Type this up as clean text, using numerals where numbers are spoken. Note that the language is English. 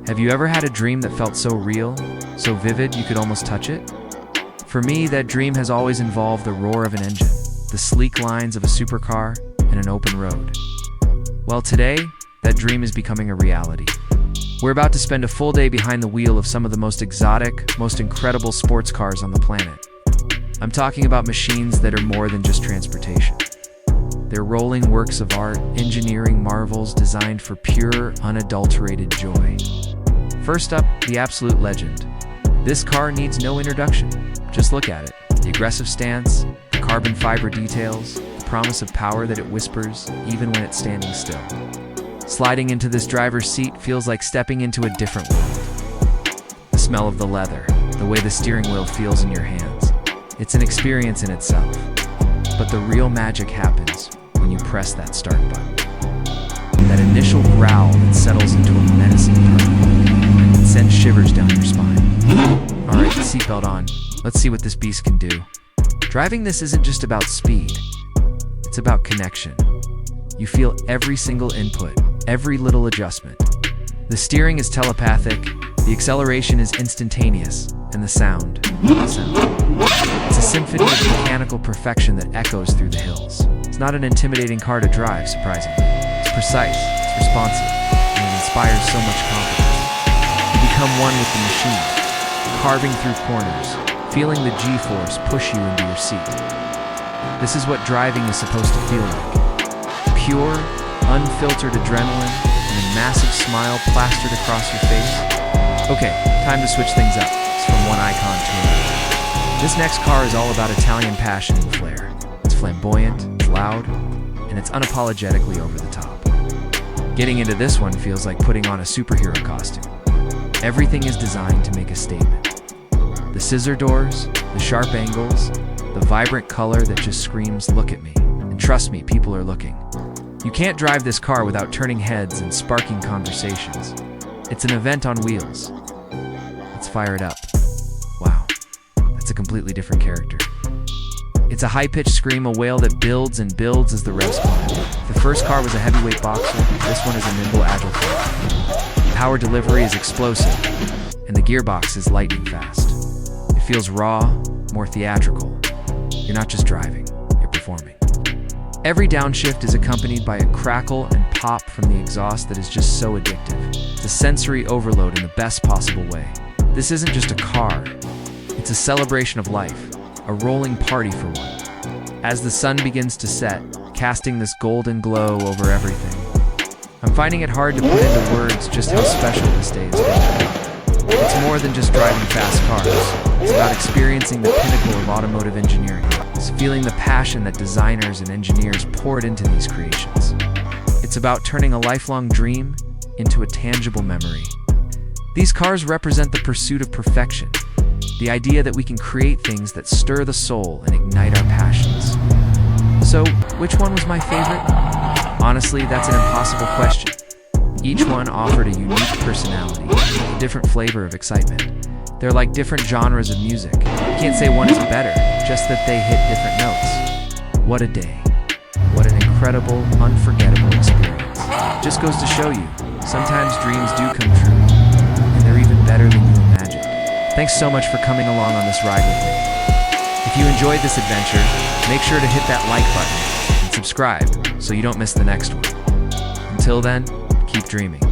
Have you ever had a dream that felt so real, so vivid you could almost touch it? For me, that dream has always involved the roar of an engine, the sleek lines of a supercar, and an open road. Well, today, that dream is becoming a reality. We're about to spend a full day behind the wheel of some of the most exotic, most incredible sports cars on the planet. I'm talking about machines that are more than just transportation. They're rolling works of art, engineering marvels designed for pure, unadulterated joy. First up, the absolute legend. This car needs no introduction. Just look at it. The aggressive stance, the carbon fiber details, the promise of power that it whispers, even when it's standing still. Sliding into this driver's seat feels like stepping into a different world. The smell of the leather, the way the steering wheel feels in your hands. It's an experience in itself. But the real magic happens when you press that start button. That initial growl that settles into a menacing purr. It sends shivers down your spine. Alright, seatbelt on. Let's see what this beast can do. Driving this isn't just about speed. It's about connection. You feel every single input, every little adjustment. The steering is telepathic, the acceleration is instantaneous, and the sound. It's a symphony of mechanical perfection that echoes through the hills. It's not an intimidating car to drive, surprisingly. It's precise, it's responsive, and it inspires so much confidence. You become one with the machine, carving through corners, feeling the G-force push you into your seat. This is what driving is supposed to feel like. Pure, unfiltered adrenaline, and a massive smile plastered across your face. Okay, time to switch things up. It's from one icon to another. This next car is all about Italian passion and flair. It's flamboyant, it's loud, and it's unapologetically over the top. Getting into this one feels like putting on a superhero costume. Everything is designed to make a statement. The scissor doors, the sharp angles, the vibrant color that just screams, "Look at me." And trust me, people are looking. You can't drive this car without turning heads and sparking conversations. It's an event on wheels. Let's fire it up. Wow, that's a completely different character. It's a high-pitched scream, a wail that builds and builds as the revs climb. The first car was a heavyweight boxer. This one is a nimble, agile fighter. The power delivery is explosive, and the gearbox is lightning fast. It feels raw, more theatrical. You're not just driving, you're performing. Every downshift is accompanied by a crackle and pop from the exhaust that is just so addictive. It's a sensory overload in the best possible way. This isn't just a car, it's a celebration of life, a rolling party for one. As the sun begins to set, casting this golden glow over everything, I'm finding it hard to put into words just how special this day is going to be. It's more than just driving fast cars. It's about experiencing the pinnacle of automotive engineering. It's feeling the passion that designers and engineers poured into these creations. It's about turning a lifelong dream into a tangible memory. These cars represent the pursuit of perfection, the idea that we can create things that stir the soul and ignite our passions. So, which one was my favorite? Honestly, that's an impossible question. Each one offered a unique personality, a different flavor of excitement. They're like different genres of music. You can't say one is better, just that they hit different notes. What a day. What an incredible, unforgettable experience. Just goes to show you, sometimes dreams do come true, and they're even better than you imagined. Thanks so much for coming along on this ride with me. If you enjoyed this adventure, make sure to hit that like button and subscribe so you don't miss the next one. Until then, keep dreaming.